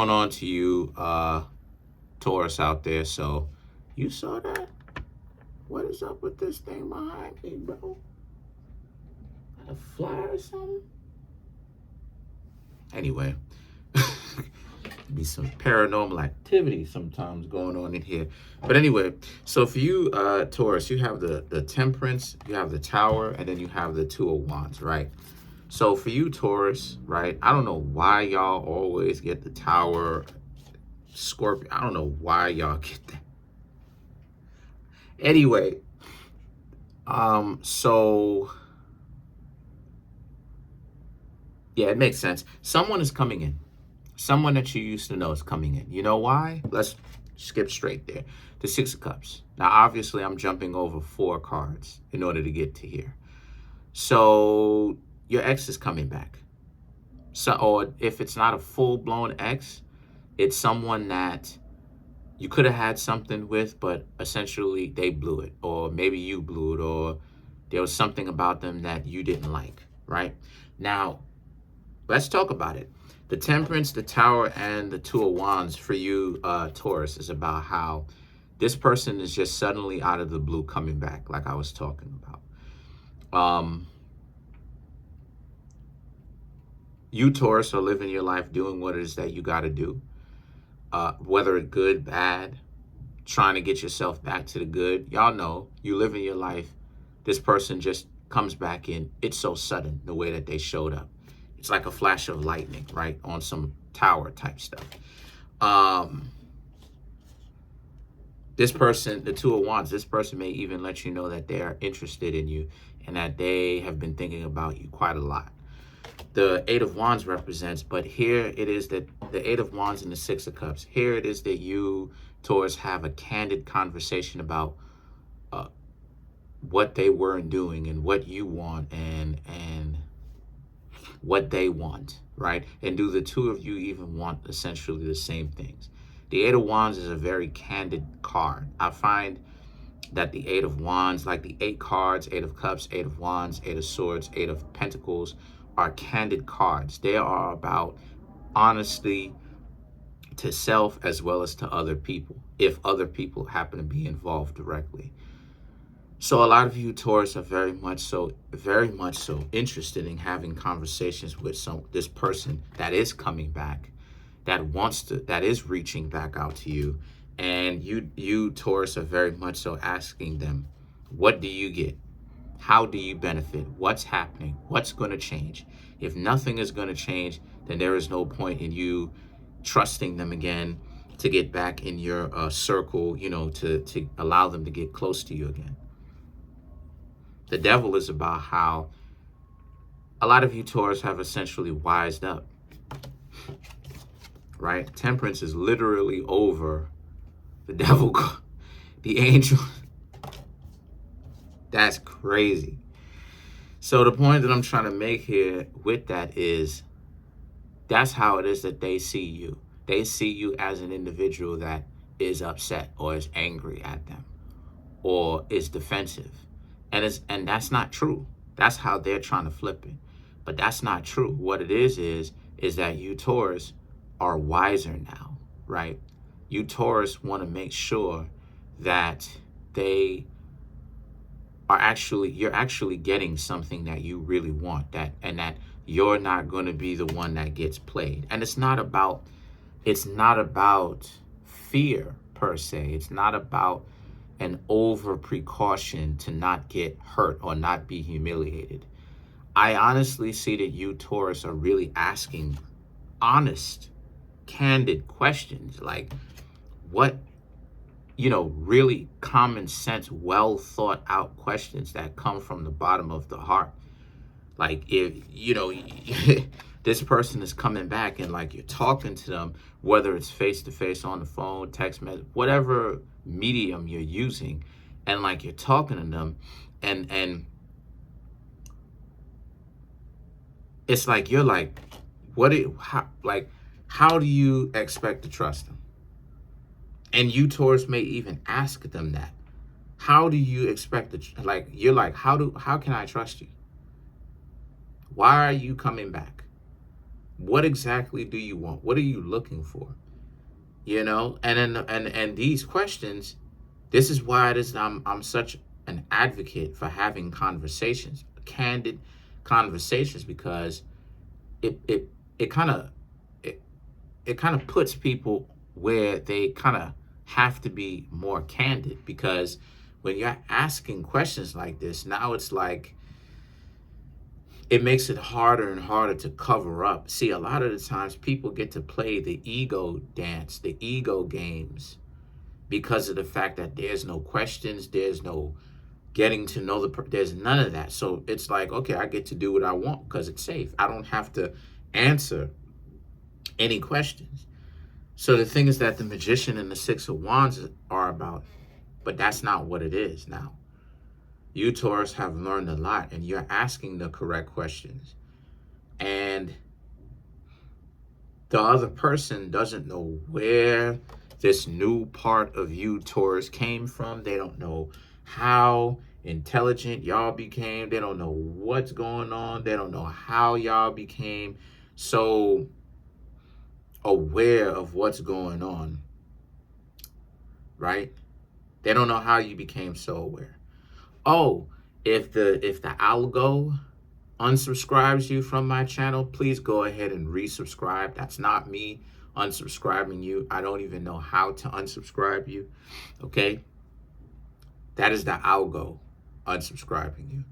Going on to you, Taurus out there. So you saw that? What is up with this thing behind me, bro? A fly or something? Anyway, be some paranormal activity sometimes going on in here. But anyway, so for you, Taurus, you have the Temperance, you have the Tower, and then you have the Two of Wands, right? So for you, Taurus, right? I don't know why y'all always get the Tower, Scorpio. I don't know why y'all get that. Anyway, so yeah, it makes sense. Someone is coming in. Someone that you used to know is coming in. You know why? Let's skip straight there. The Six of Cups. Now, obviously, I'm jumping over 4 cards in order to get to here. So your ex is coming back. So, or if it's not a full-blown ex, it's someone that you could have had something with, but essentially they blew it, or maybe you blew it, or there was something about them that you didn't like, right? Now, let's talk about it. The Temperance, the Tower, and the Two of Wands for you, Taurus, is about how this person is just suddenly out of the blue coming back, like I was talking about. You, Taurus, are living your life doing what it is that you got to do, whether it's good, bad, trying to get yourself back to the good. Y'all know you living your life. This person just comes back in. It's so sudden, the way that they showed up. It's like a flash of lightning, right? On some tower type stuff. This person, the Two of Wands, this person may even let you know that they are interested in you and that they have been thinking about you quite a lot. The Eight of Wands represents, but here it is that the Eight of Wands and the Six of Cups. Here it is that you, Taurus, have a candid conversation about what they weren't doing and what you want and what they want, right? And do the two of you even want essentially the same things? The Eight of Wands is a very candid card. I find that the Eight of Wands, like the 8 cards, Eight of Cups, Eight of Wands, Eight of Swords, Eight of Pentacles, are candid cards. They are about honesty to self as well as to other people, if other people happen to be involved directly. So a lot of you, Taurus, are very much so interested in having conversations with this person that is coming back, that is reaching back out to you. And you, Taurus, are very much so asking them, what do you get? How do you benefit? What's happening? What's going to change? If nothing is going to change, then there is no point in you trusting them again to get back in your circle, to allow them to get close to you again. The Devil is about how a lot of you, Taurus, have essentially wised up, right? Temperance is literally over the Devil, the Angel. That's crazy. So the point that I'm trying to make here with that is that's how it is that they see you. They see you as an individual that is upset or is angry at them or is defensive. And that's not true. That's how they're trying to flip it. But that's not true. What it is that you, Taurus, are wiser now, right? You, Taurus, want to make sure that you're actually getting something that you really want, and that you're not going to be the one that gets played. And it's not about fear per se. It's not about an over precaution to not get hurt or not be humiliated. I honestly see that you, Taurus, are really asking honest, candid questions, like what, really common sense, well thought out questions that come from the bottom of the heart. Like if, this person is coming back and like you're talking to them, whether it's face to face, on the phone, text message, whatever medium you're using, and like you're talking to them and it's like, you're like, how do you expect to trust them? And you, Taurus, may even ask them that. How do you expect to, you're like, how can I trust you? Why are you coming back? What exactly do you want? What are you looking for? You know, and these questions, this is why it is I'm such an advocate for having conversations, candid conversations, because it it kind of it, it kind of puts people where they kind of have to be more candid, because when you're asking questions like this, now it's like it makes it harder and harder to cover up. See, a lot of the times people get to play the ego dance, the ego games, because of the fact that there's no questions, there's no getting to know there's none of that. So it's like, okay, I get to do what I want because it's safe. I don't have to answer any questions. So the thing is that the Magician and the Six of Wands are about, but that's not what it is now. You, Taurus, have learned a lot, and you're asking the correct questions. And the other person doesn't know where this new part of you, Taurus, came from. They don't know how intelligent y'all became. They don't know what's going on. They don't know how y'all became so aware of what's going on, right? They don't know how you became so aware. Oh, if the algo unsubscribes you from my channel, please go ahead and resubscribe. That's not me unsubscribing you. I don't even know how to unsubscribe you. Okay? That is the algo unsubscribing you.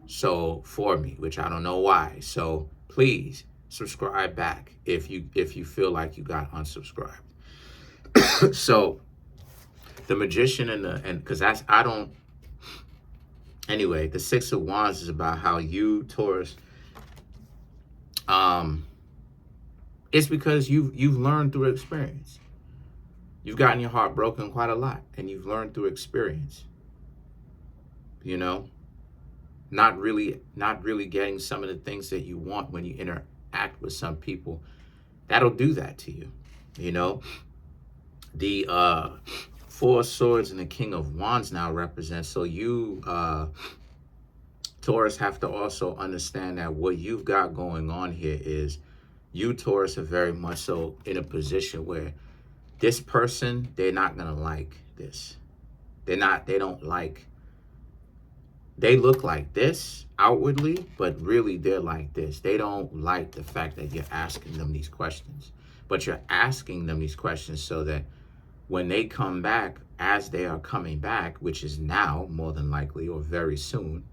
So for me, which I don't know why. So please subscribe back if you feel like you got unsubscribed. So the Magician and because that's anyway, the Six of Wands is about how you, Taurus, it's because you've learned through experience. You've gotten your heart broken quite a lot, and you've learned through experience. You know, not really getting some of the things that you want when you interact with some people. That'll do that to you. You know, the Four of Swords and the King of Wands now represent. So you, Taurus, have to also understand that what you've got going on here is you, Taurus, are very much so in a position where this person, they're not going to like this. They look like this outwardly, but really they're like this. They don't like the fact that you're asking them these questions. But you're asking them these questions so that when they come back, as they are coming back, which is now more than likely or very soon,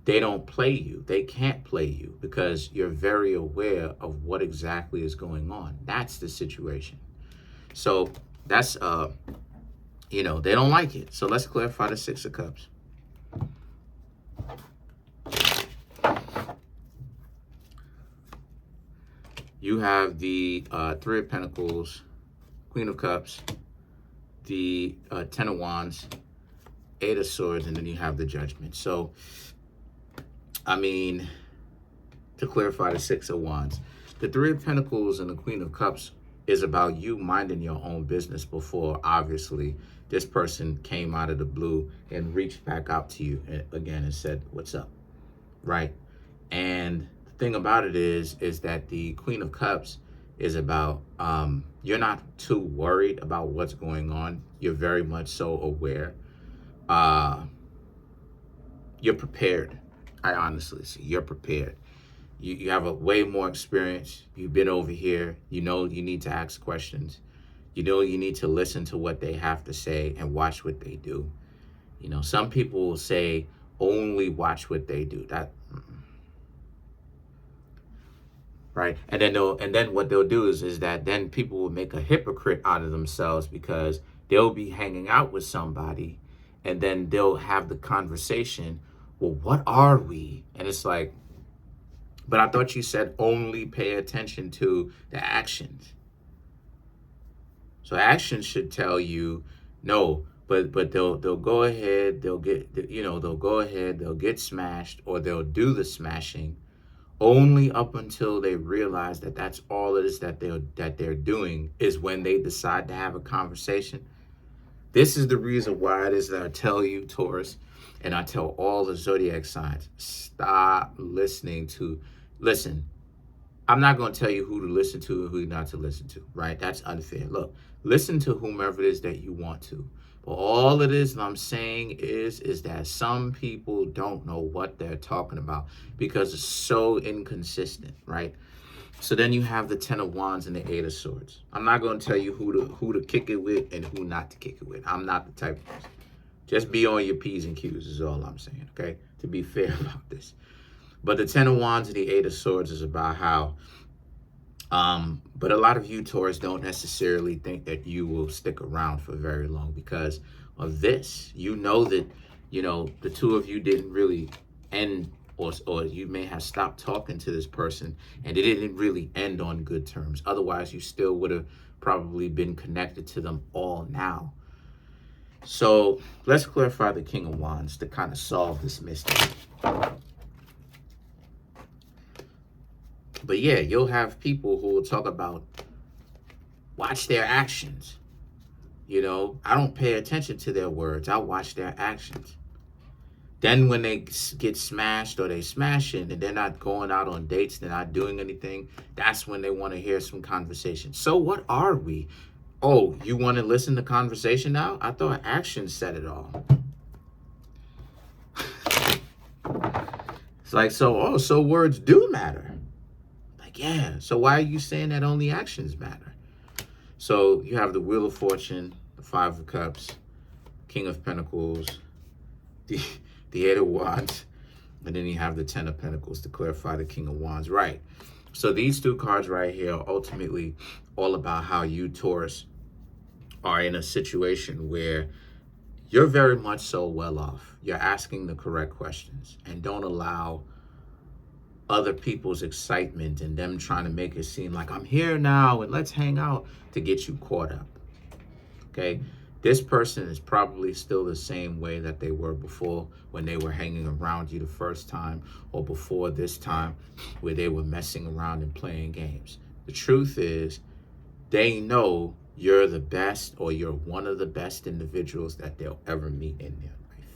they don't play you. They can't play you because you're very aware of what exactly is going on. That's the situation. So that's, they don't like it. So let's clarify the Six of Cups. You have the Three of Pentacles, Queen of Cups, the Ten of Wands, Eight of Swords, and then you have the Judgment. So, I mean, to clarify the Six of Wands, the Three of Pentacles and the Queen of Cups is about you minding your own business before, obviously, this person came out of the blue and reached back out to you again and said, what's up, right? And the thing about it is that the Queen of Cups is about, you're not too worried about what's going on. You're very much so aware. You're prepared. I honestly see you're prepared. You have a way more experience. You've been over here. You know you need to ask questions. You know you need to listen to what they have to say and watch what they do. You know, some people will say only watch what they do. Right? And then what they'll do is that then people will make a hypocrite out of themselves because they'll be hanging out with somebody and then they'll have the conversation, well, what are we? And it's like, but I thought you said only pay attention to the actions. So actions should tell you no, but they'll go ahead, they'll get smashed, or they'll do the smashing only up until they realize that that's all it is that they're doing is when they decide to have a conversation. This is the reason why it is that I tell you, Taurus, and I tell all the zodiac signs, stop listening. I'm not going to tell you who to listen to and who not to listen to, right? That's unfair. Look, listen to whomever it is that you want to. But all it is I'm saying is that some people don't know what they're talking about because it's so inconsistent, right? So then you have the Ten of Wands and the Eight of Swords. I'm not going to tell you who to kick it with and who not to kick it with. I'm not the type of person. Just be on your P's and Q's is all I'm saying, okay? To be fair about this. But the Ten of Wands and the Eight of Swords is about how, but a lot of you Taurus don't necessarily think that you will stick around for very long because of this. You know that, the two of you didn't really end, or you may have stopped talking to this person and it didn't really end on good terms. Otherwise, you still would have probably been connected to them all now. So let's clarify the King of Wands to kind of solve this mystery. But yeah, you'll have people who will talk about, watch their actions. I don't pay attention to their words. I watch their actions. Then when they get smashed or they smash it and they're not going out on dates, they're not doing anything, that's when they want to hear some conversation. So what are we? Oh, you want to listen to conversation now? I thought action said it all. It's like, so words do matter. Like, yeah, so why are you saying that only actions matter? So you have the Wheel of Fortune, the Five of Cups, King of Pentacles, the Eight of Wands, and then you have the Ten of Pentacles to clarify the King of Wands. Right. So these two cards right here are ultimately all about how you, Taurus, are in a situation where you're very much so well off. You're asking the correct questions and don't allow other people's excitement and them trying to make it seem like I'm here now and let's hang out to get you caught up. Okay? This person is probably still the same way that they were before when they were hanging around you the first time, or before this time where they were messing around and playing games. The truth is, they know you're the best, or you're one of the best individuals that they'll ever meet in their life.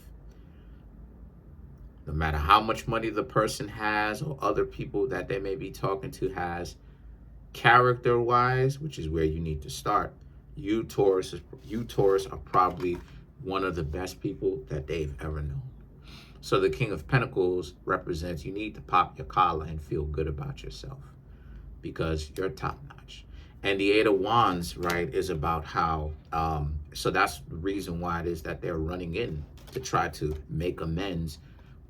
No matter how much money the person has or other people that they may be talking to has, character-wise, which is where you need to start, you Taurus are probably one of the best people that they've ever known. So the King of Pentacles represents you need to pop your collar and feel good about yourself because you're top-notch. And the Eight of Wands, right, is about how, so that's the reason why it is that they're running in to try to make amends,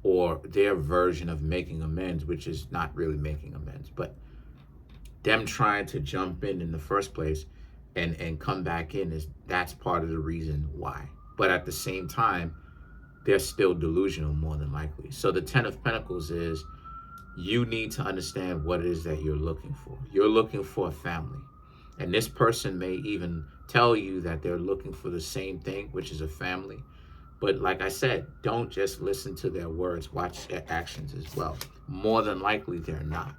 or their version of making amends, which is not really making amends, but them trying to jump in the first place and come back in, that's part of the reason why. But at the same time, they're still delusional more than likely. So the Ten of Pentacles is, you need to understand what it is that you're looking for. You're looking for a family. And this person may even tell you that they're looking for the same thing, which is a family. But like I said, don't just listen to their words, watch their actions as well. More than likely, they're not.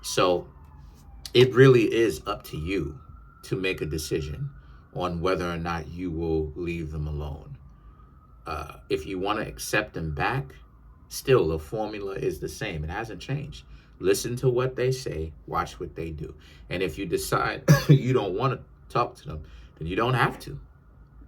So it really is up to you to make a decision on whether or not you will leave them alone. If you want to accept them back, still the formula is the same. It hasn't changed. Listen to what they say, watch what they do. And if you decide you don't want to talk to them, then you don't have to.